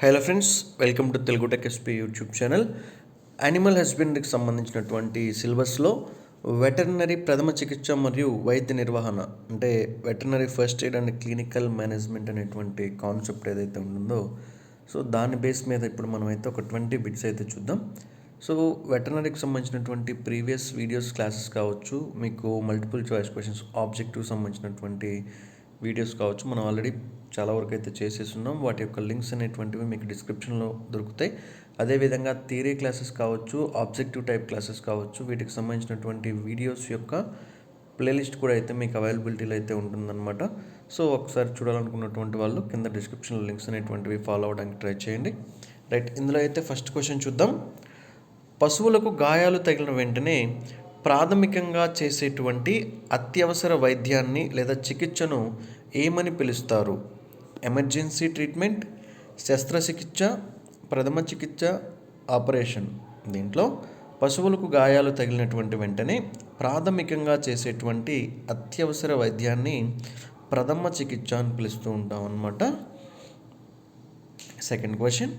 Hello friends, welcome to Telugu tech SP YouTube channel. Animal హస్బెండరీకి సంబంధించినటువంటి సిలబస్లో వెటర్నరీ ప్రథమ చికిత్స మరియు వైద్య నిర్వహణ అంటే veterinary first aid and clinical management అనేటువంటి కాన్సెప్ట్ ఏదైతే ఉంటుందో దాని బేస్ మీద ఇప్పుడు మనమైతే ఒక 20 బిట్స్ అయితే చూద్దాం. వెటర్నరీకి సంబంధించినటువంటి ప్రీవియస్ వీడియోస్ క్లాసెస్ కావచ్చు, మీకు మల్టిపుల్ చాయిస్ క్వశ్చన్స్ ఆబ్జెక్టివ్ సంబంధించినటువంటి వీడియోస్ కావచ్చు, మనం ఆల్రెడీ చాలా వరకు అయితే చేసేస్తున్నాం. వాటి యొక్క లింక్స్ అనేటువంటివి మీకు డిస్క్రిప్షన్లో దొరుకుతాయి. అదేవిధంగా థియరీ క్లాసెస్ కావచ్చు, ఆబ్జెక్టివ్ టైప్ క్లాసెస్ కావచ్చు, వీటికి సంబంధించినటువంటి వీడియోస్ యొక్క ప్లేలిస్ట్ కూడా అయితే మీకు అవైలబిలిటీలో అయితే ఉంటుందన్నమాట. ఒకసారి చూడాలనుకున్నటువంటి వాళ్ళు కింద డిస్క్రిప్షన్లో లింక్స్ అనేటువంటివి ఫాలో అవ్వడానికి ట్రై చేయండి. రైట్, ఇందులో అయితే ఫస్ట్ క్వశ్చన్ చూద్దాం. పశువులకు గాయాలు తగిలిన వెంటనే ప్రాథమికంగా చేసేటువంటి అత్యవసర వైద్యాన్ని లేదా చికిత్సను ఏమని పిలుస్తారు? ఎమర్జెన్సీ ట్రీట్మెంట్, శస్త్రచికిత్స, ప్రథమ చికిత్స, ఆపరేషన్. దీంట్లో పశువులకు గాయాలు తగిలినటువంటి వెంటనే ప్రాథమికంగా చేసేటువంటి అత్యవసర వైద్యాన్ని ప్రథమ చికిత్స అని పిలుస్తూ ఉంటాం అన్నమాట. సెకండ్ క్వశ్చన్,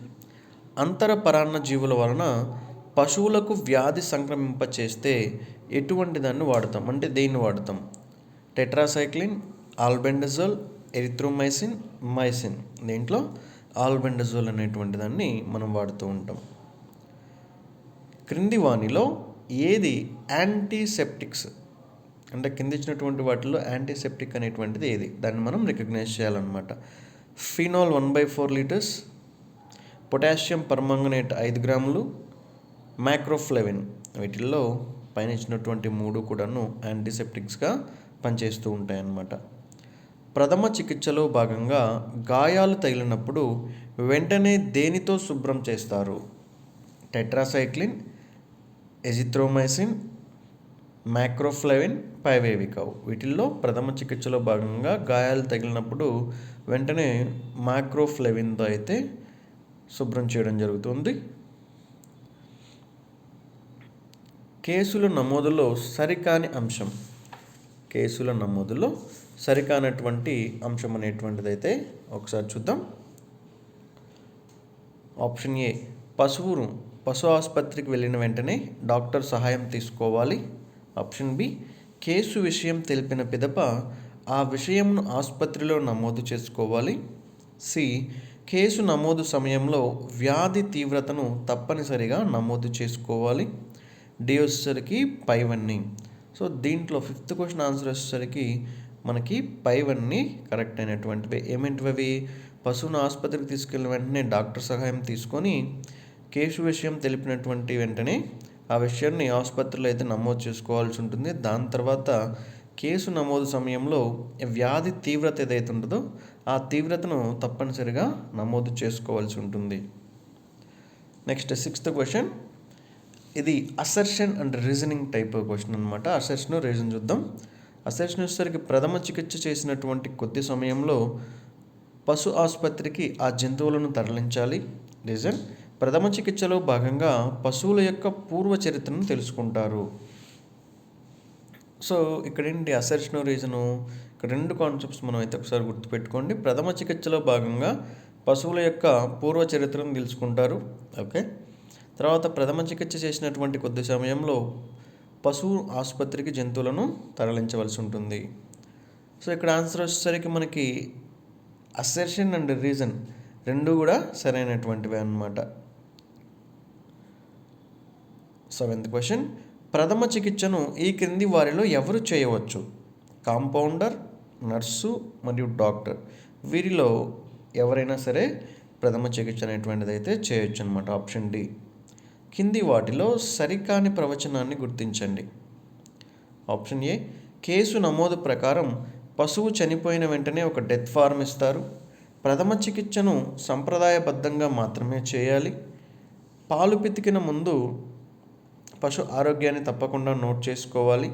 అంతర పరాన్న జీవుల వలన పశువులకు వ్యాధి సంక్రమింప చేస్తే ఎటువంటి దాన్ని వాడతాం, అంటే దేన్ని వాడతాం? Tetracycline, albendazole, erythromycin, mycin. దీంట్లో ఆల్బెండజోల్ అనేటువంటి దాన్ని మనం వాడుతూ ఉంటాం. క్రింది వానిలో ఏది యాంటీసెప్టిక్స్, అంటే కింద ఇచ్చినటువంటి వాటిలో యాంటీసెప్టిక్ అనేటువంటిది ఏది? దాన్ని మనం రికగ్నైజ్ చేయాలన్నమాట. ఫినాల్ 1/4 లీటర్స్, పొటాషియం పర్మాంగనేట్ 5 గ్రాములు, మైక్రోఫ్లెవిన్. వీటిల్లో పైన ఇచ్చినటువంటి 3 కూడాను యాంటీసెప్టిక్స్గా పనిచేస్తూ ఉంటాయన్నమాట. ప్రథమ చికిత్సలో భాగంగా గాయాలు తగిలినప్పుడు వెంటనే దేనితో శుభ్రం చేస్తారు? టెట్రాసైక్లిన్, ఎజిథ్రోమైసిన్, మైక్రోఫ్లెవిన్, పైవేవికవ్. వీటిల్లో ప్రథమ చికిత్సలో భాగంగా గాయాలు తగిలినప్పుడు వెంటనే మైక్రోఫ్లెవిన్తో అయితే శుభ్రం చేయడం జరుగుతుంది. కేసుల నమోదులో సరికాని అంశం, కేసుల నమోదులో సరికానటువంటి అంశం అనేటువంటిది అయితే ఒకసారి చూద్దాం. ఆప్షన్ ఏ, పశు ఆసుపత్రికి వెళ్ళిన వెంటనే డాక్టర్ సహాయం తీసుకోవాలి. ఆప్షన్ బి, కేసు విషయం తెలిపిన పిదప ఆ విషయంను ఆసుపత్రిలో నమోదు చేసుకోవాలి. సి, కేసు నమోదు సమయంలో వ్యాధి తీవ్రతను తప్పనిసరిగా నమోదు చేసుకోవాలి. డి వచ్చేసరికి పైవన్నీ. దీంట్లో ఫిఫ్త్ క్వశ్చన్ ఆన్సర్ వచ్చేసరికి మనకి పైవన్నీ కరెక్ట్ అయినటువంటివి. ఏమేంటివి? పశువును ఆసుపత్రికి తీసుకెళ్ళిన వెంటనే డాక్టర్ సహాయం తీసుకొని కేసు విషయం తెలిపినటువంటి వెంటనే ఆ విషయాన్ని ఆసుపత్రిలో అయితే నమోదు చేసుకోవాల్సి ఉంటుంది. దాని తర్వాత కేసు నమోదు సమయంలో వ్యాధి తీవ్రత ఏదైతే ఉంటుందో ఆ తీవ్రతను తప్పనిసరిగా నమోదు చేసుకోవాల్సి ఉంటుంది. నెక్స్ట్ సిక్స్త్ క్వశ్చన్, ఇది assertion and reasoning type question అనమాట. అసర్షన్, రీజన్ చూద్దాం. అసర్షన్ వచ్చేసరికి ప్రథమ చికిత్స చేసినటువంటి కొద్ది సమయంలో పశు ఆసుపత్రికి ఆ జంతువులను తరలించాలి. రీజన్, ప్రథమ చికిత్సలో భాగంగా పశువుల యొక్క పూర్వ చరిత్రను తెలుసుకుంటారు. ఇక్కడ ఏంటి అసర్షన్, రీజను? ఇక్కడ 2 కాన్సెప్ట్స్ మనం అయితే ఒకసారి గుర్తుపెట్టుకోండి. ప్రథమ చికిత్సలో భాగంగా పశువుల యొక్క పూర్వ చరిత్రను తెలుసుకుంటారు. ఓకే, తర్వాత ప్రథమ చికిత్స చేసినటువంటి కొద్ది సమయంలో పశువు ఆసుపత్రికి జంతువులను తరలించవలసి ఉంటుంది. ఇక్కడ ఆన్సర్ వచ్చేసరికి మనకి అసెర్షన్ అండ్ రీజన్ 2 కూడా సరైనటువంటివే అన్నమాట. 7th క్వశ్చన్, ప్రథమ చికిత్సను ఈ క్రింది వారిలో ఎవరు చేయవచ్చు? కాంపౌండర్, నర్సు మరియు డాక్టర్. వీరిలో ఎవరైనా సరే ప్రథమ చికిత్స అనేటువంటిది అయితే చేయొచ్చు అనమాట. Option D. కింది వాటిలో సరికాని ప్రవచనాన్ని గుర్తించండి. ఆప్షన్ ఏ, కేసు నమోదు ప్రకారం పశువు చనిపోయిన వెంటనే ఒక డెత్ ఫార్మ్ ఇస్తారు. ప్రథమ చికిత్సను సంప్రదాయబద్ధంగా మాత్రమే చేయాలి. పాలు పితికిన ముందు పశు ఆరోగ్యాన్ని తప్పకుండా నోట్ చేసుకోవాలి.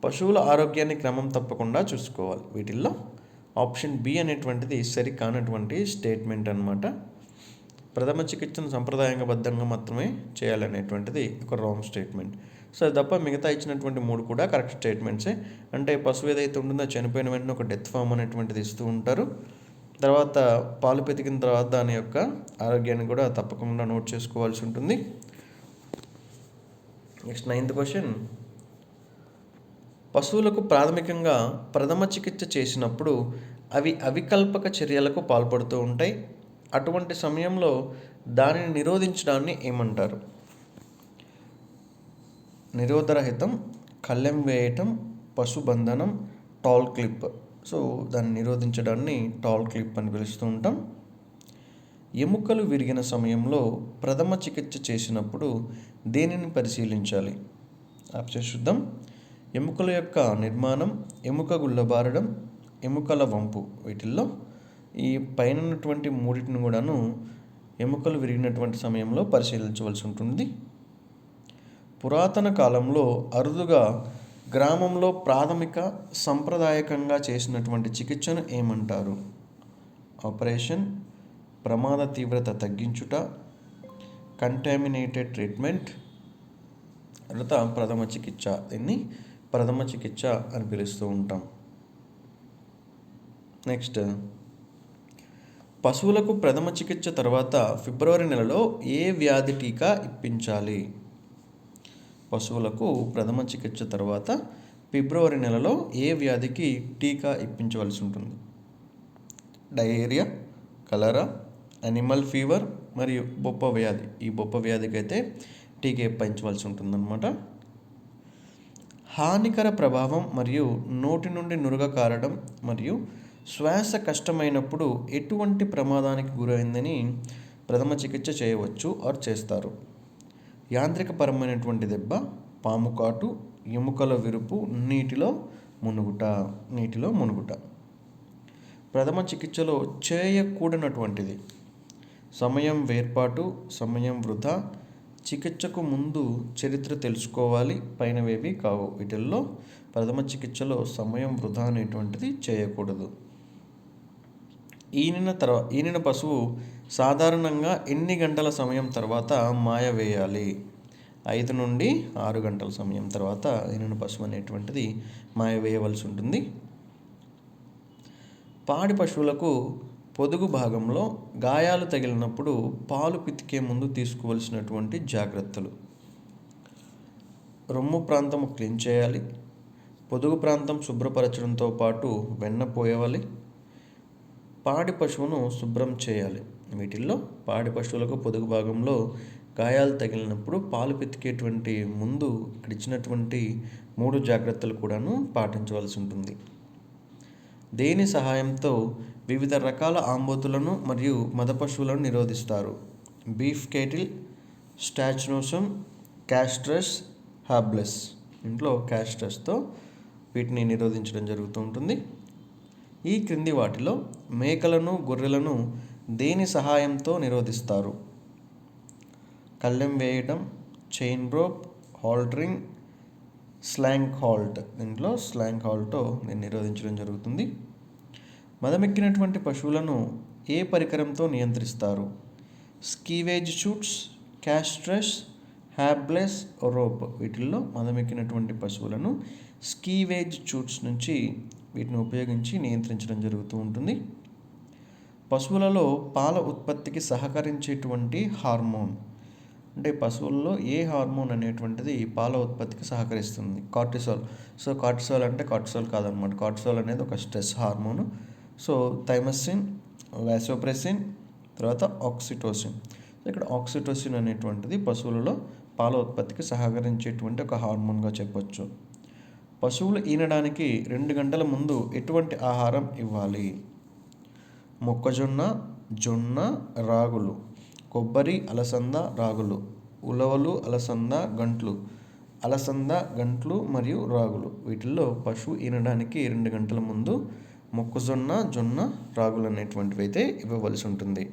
పశువుల ఆరోగ్యాన్ని క్రమం తప్పకుండా చూసుకోవాలి. వీటిల్లో ఆప్షన్ బి అనేటువంటిది సరికానటువంటి స్టేట్మెంట్ అన్నమాట. ప్రథమ చికిత్సను సంప్రదాయబద్ధంగా మాత్రమే చేయాలనేటువంటిది ఒక రాంగ్ స్టేట్మెంట్. అది తప్ప మిగతా ఇచ్చినటువంటి 3 కూడా కరెక్ట్ స్టేట్మెంట్సే. అంటే పశువు ఏదైతే ఉంటుందో చనిపోయిన వెంటనే ఒక డెత్ ఫామ్ అనేటువంటిది ఇస్తూ ఉంటారు. తర్వాత పాలు పితికిన తర్వాత దాని యొక్క ఆరోగ్యాన్ని కూడా తప్పకుండా నోట్ చేసుకోవాల్సి ఉంటుంది. నెక్స్ట్ 9th క్వశ్చన్, పశువులకు ప్రాథమికంగా ప్రథమ చికిత్స చేసినప్పుడు అవి అవికల్పక చర్యలకు పాల్పడుతూ ఉంటాయి. అటువంటి సమయంలో దానిని నిరోధించడాన్ని ఏమంటారు? నిరోధరహితం, కళ్ళెం వేయటం, పశుబంధనం, టాల్ క్లిప్. సో దాన్ని నిరోధించడాన్ని టాల్ క్లిప్ అని పిలుస్తూ ఉంటాం. ఎముకలు విరిగిన సమయంలో ప్రథమ చికిత్స చేసినప్పుడు దేనిని పరిశీలించాలి? ఆప్షన్ చూద్దాం. ఎముకల యొక్క నిర్మాణం, ఎముక గుల్లబారడం, ఎముకల వంపు. వీటిల్లో ఈ పైన ఉన్నటువంటి మూడింటిని కూడాను ఎముకలు విరిగినటువంటి సమయంలో పరిశీలించవలసి ఉంటుంది. పురాతన కాలంలో అరుదుగా గ్రామంలో ప్రాథమిక సంప్రదాయకంగా చేసినటువంటి చికిత్సను ఏమంటారు? ఆపరేషన్, ప్రమాద తీవ్రత తగ్గించుట, కంటామినేటెడ్ ట్రీట్మెంట్, తర్వాత ప్రథమ చికిత్స. దీన్ని ప్రథమ చికిత్స అని పిలుస్తూ ఉంటాం. నెక్స్ట్, పశువులకు ప్రథమ చికిత్స తర్వాత ఫిబ్రవరి నెలలో ఏ వ్యాధి టీకా ఇప్పించాలి? పశువులకు ప్రథమ చికిత్స తర్వాత ఫిబ్రవరి నెలలో ఏ వ్యాధికి టీకా ఇప్పించవలసి ఉంటుంది? డయేరియా, కలరా, అనిమల్ ఫీవర్ మరియు బొప్ప వ్యాధి. ఈ బొప్ప వ్యాధికి అయితే టీకా ఇప్పించవలసి ఉంటుందన్నమాట. హానికర ప్రభావం మరియు నోటి నుండి నురగ కారడం మరియు శ్వాస కష్టమైనప్పుడు ఎటువంటి ప్రమాదానికి గురైందని ప్రథమ చికిత్స చేయవచ్చు ఆర్ చేస్తారు? యాంత్రికపరమైనటువంటి దెబ్బ, పాము కాటు, ఎముకల విరుపు, నీటిలో మునుగుట. ప్రథమ చికిత్సలో చేయకూడనటువంటిది సమయం వేర్పాటు, సమయం వృధా, చికిత్సకు ముందు చరిత్ర తెలుసుకోవాలి, పైనవేవి కావు. వీటిల్లో ప్రథమ చికిత్సలో సమయం వృధా అనేటువంటిది చేయకూడదు. ఈనిన పశువు సాధారణంగా ఎన్ని గంటల సమయం తర్వాత మాయ వేయాలి? 5 నుండి 6 గంటల సమయం తర్వాత ఈనిన పశువు అనేటువంటిది మాయ వేయవలసి ఉంటుంది. పాడి పశువులకు పొదుగు భాగంలో గాయాలు తగిలినప్పుడు పాలు పితికే ముందు తీసుకోవలసినటువంటి జాగ్రత్తలు: రొమ్ము ప్రాంతం క్లీన్ చేయాలి, పొదుగు ప్రాంతం శుభ్రపరచడంతో పాటు వెన్న పోయవాలి, పాడి పశువును శుభ్రం చేయాలి. వీటిల్లో పాడి పశువులకు పొదుగు భాగంలో గాయాలు తగిలినప్పుడు పాలు పితికేటువంటి ముందు ఇక్కడ ఇచ్చినటువంటి 3 జాగ్రత్తలు కూడాను పాటించవలసి ఉంటుంది. దేని సహాయంతో వివిధ రకాల ఆంబోతులను మరియు మద పశువులను నిరోధిస్తారు? బీఫ్ కేటిల్, స్టాచ్నోసమ్, క్యాస్ట్రస్, హాబ్లెస్. ఇంట్లో క్యాస్ట్రస్తో వీటిని నిరోధించడం జరుగుతూ ఉంటుంది. ఈ క్రింది వాటిలో మేకలను, గొర్రెలను దేని సహాయంతో నిరోధిస్తారు? కళ్ళెం వేయటం, చైన్ రోప్, హాల్టరింగ్, స్లాంగ్ హాల్ట్. దీంట్లో స్లాంగ్ హాల్ట్తో దీన్ని నిరోధించడం జరుగుతుంది. మదమెక్కినటువంటి పశువులను ఏ పరికరంతో నియంత్రిస్తారు? స్కీవేజ్ షూట్స్, క్యాస్ట్రస్, హ్యాబ్లెస్, రోప్. వీటిల్లో మదమెక్కినటువంటి పశువులను స్కీవేజ్ షూట్స్ నుంచి వీటిని ఉపయోగించి నియంత్రించడం జరుగుతూ ఉంటుంది. పశువులలో పాల ఉత్పత్తికి సహకరించేటువంటి హార్మోన్, అంటే పశువుల్లో ఏ హార్మోన్ అనేటువంటిది పాల ఉత్పత్తికి సహకరిస్తుంది? కార్టిసాల్. సో కార్టిసాల్ అంటే కార్టిసాల్ కాదనమాట. కార్టిసాల్ అనేది ఒక స్ట్రెస్ హార్మోను. సో థైమసిన్, వాసోప్రెసిన్, తర్వాత ఆక్సిటోసిన్. ఇక్కడ ఆక్సిటోసిన్ అనేటువంటిది పశువులలో పాల ఉత్పత్తికి సహకరించేటువంటి ఒక హార్మోన్గా చెప్పొచ్చు. పశువులు ఈనడానికి 2 గంటల ముందు ఎటువంటి ఆహారం ఇవ్వాలి? మొక్కజొన్న, జొన్న, రాగులు, కొబ్బరి, అలసంద, రాగులు, ఉలవలు, అలసంద, గంట్లు, మరియు రాగులు. వీటిల్లో పశువు ఈనడానికి 2 గంటల ముందు మొక్కజొన్న, జొన్న, రాగులు అనేటువంటివి అయితే ఇవ్వవలసి ఉంటుంది.